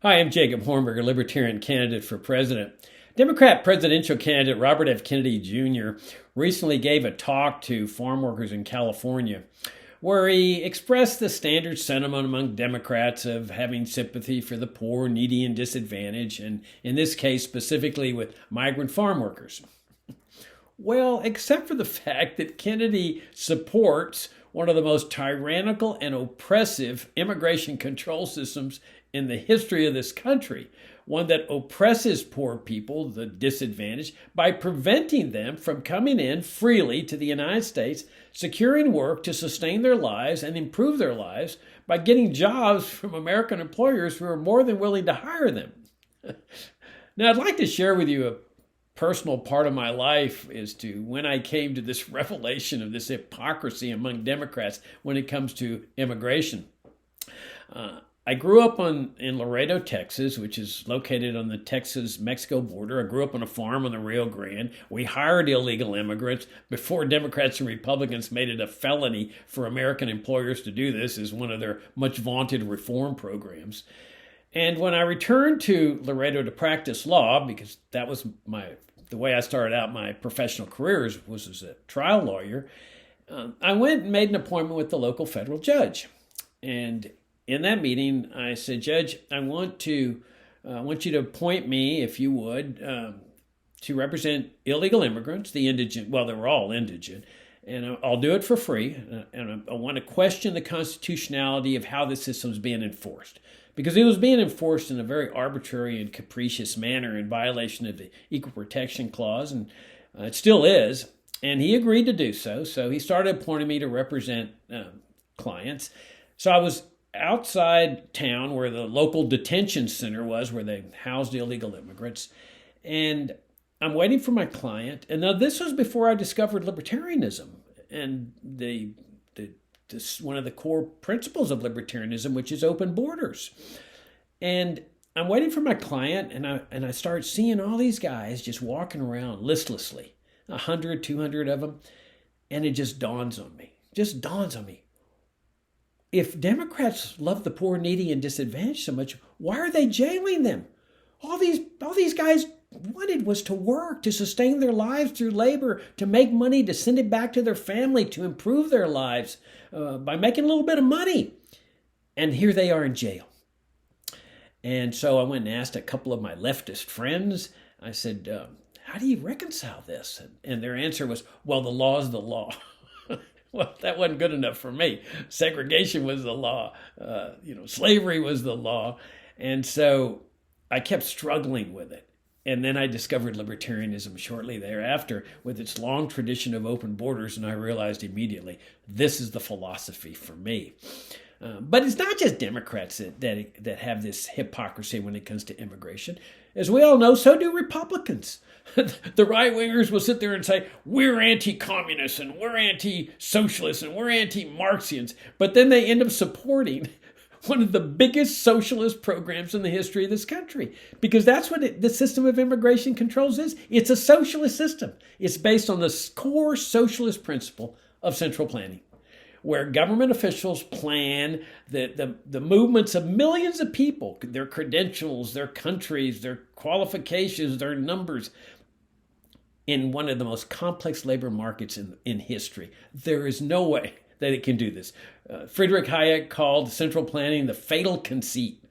Hi, I'm Jacob Hornberger, Libertarian candidate for president. Democrat presidential candidate Robert F. Kennedy Jr. recently gave a talk to farm workers in California where he expressed the standard sentiment among Democrats of having sympathy for the poor, needy, and disadvantaged, and in this case, specifically with migrant farm workers. Well, except for the fact that Kennedy supports one of the most tyrannical and oppressive immigration control systems in the history of this country, one that oppresses poor people, the disadvantaged, by preventing them from coming in freely to the United States, securing work to sustain their lives and improve their lives by getting jobs from American employers who are more than willing to hire them. Now, I'd like to share with you a personal part of my life as to when I came to this revelation of this hypocrisy among Democrats when it comes to immigration. I grew up in Laredo, Texas, which is located on the Texas-Mexico border. I grew up on a farm on the Rio Grande. We hired illegal immigrants before Democrats and Republicans made it a felony for American employers to do this as one of their much vaunted reform programs. And when I returned to Laredo to practice law, because that was the way I started out my professional career was as a trial lawyer, I went and made an appointment with the local federal judge. And in that meeting, I said, Judge, I want you to appoint me, if you would, to represent illegal immigrants, the indigent. Well, they were all indigent, and I'll do it for free. And I want to question the constitutionality of how the system's being enforced, because it was being enforced in a very arbitrary and capricious manner in violation of the Equal Protection Clause, and it still is. And he agreed to do so. So he started appointing me to represent clients. So I was outside town where the local detention center was, where they housed illegal immigrants. And I'm waiting for my client. And now this was before I discovered libertarianism and one of the core principles of libertarianism, which is open borders. And I'm waiting for my client, and I start seeing all these guys just walking around listlessly, 100, 200 of them. And it just dawns on me. If Democrats love the poor, needy, and disadvantaged so much, why are they jailing them? All these guys wanted was to work, to sustain their lives through labor, to make money, to send it back to their family, to improve their lives by making a little bit of money. And here they are in jail. And so I went and asked a couple of my leftist friends. I said, how do you reconcile this? And their answer was, well, the law is the law. Well, that wasn't good enough for me. Segregation was the law. Slavery was the law. And so I kept struggling with it. And then I discovered libertarianism shortly thereafter with its long tradition of open borders. And I realized immediately, this is the philosophy for me. But it's not just Democrats that have this hypocrisy when it comes to immigration. As we all know, so do Republicans. The right-wingers will sit there and say, we're anti-communists and we're anti-socialists and we're anti-Marxians. But then they end up supporting one of the biggest socialist programs in the history of this country. Because that's what the system of immigration controls is. It's a socialist system. It's based on the core socialist principle of central planning, where government officials plan the movements of millions of people, their credentials, their countries, their qualifications, their numbers, in one of the most complex labor markets in history. There is no way that it can do this. Friedrich Hayek called central planning the fatal conceit.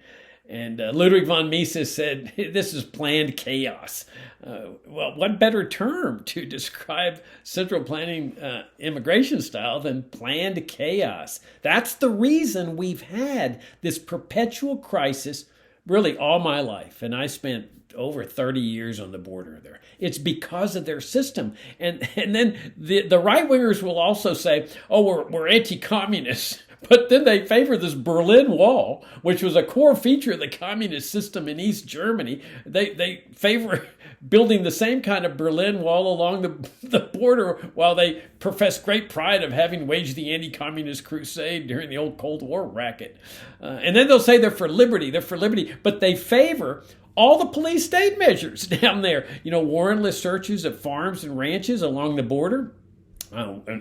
And Ludwig von Mises said, this is planned chaos. Well, what better term to describe central planning immigration style than planned chaos? That's the reason we've had this perpetual crisis really all my life. And I spent over 30 years on the border there. It's because of their system. And then the right-wingers will also say, oh, we're anti-communists. But then they favor this Berlin Wall, which was a core feature of the communist system in East Germany. They favor building the same kind of Berlin Wall along the border while they profess great pride of having waged the anti-communist crusade during the old Cold War racket. And then they'll say they're for liberty, but they favor all the police state measures down there. Warrantless searches of farms and ranches along the border.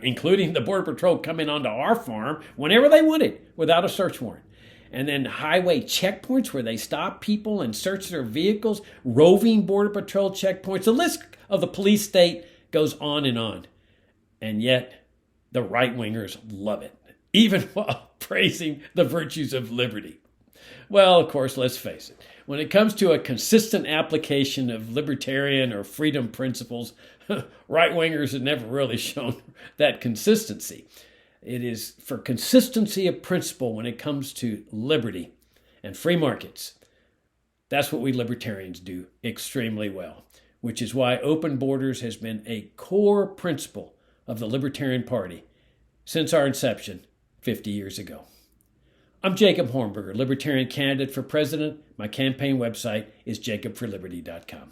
Including the Border Patrol coming onto our farm whenever they wanted without a search warrant. and then highway checkpoints where they stop people and search their vehicles, roving Border Patrol checkpoints. The list of the police state goes on. And yet, the right-wingers love it, even while praising the virtues of liberty. Well, of course, let's face it. When it comes to a consistent application of libertarian or freedom principles, right-wingers have never really shown that consistency. It is for consistency of principle when it comes to liberty and free markets. That's what we libertarians do extremely well, which is why open borders has been a core principle of the Libertarian Party since our inception 50 years ago. I'm Jacob Hornberger, Libertarian candidate for president. My campaign website is jacobforliberty.com.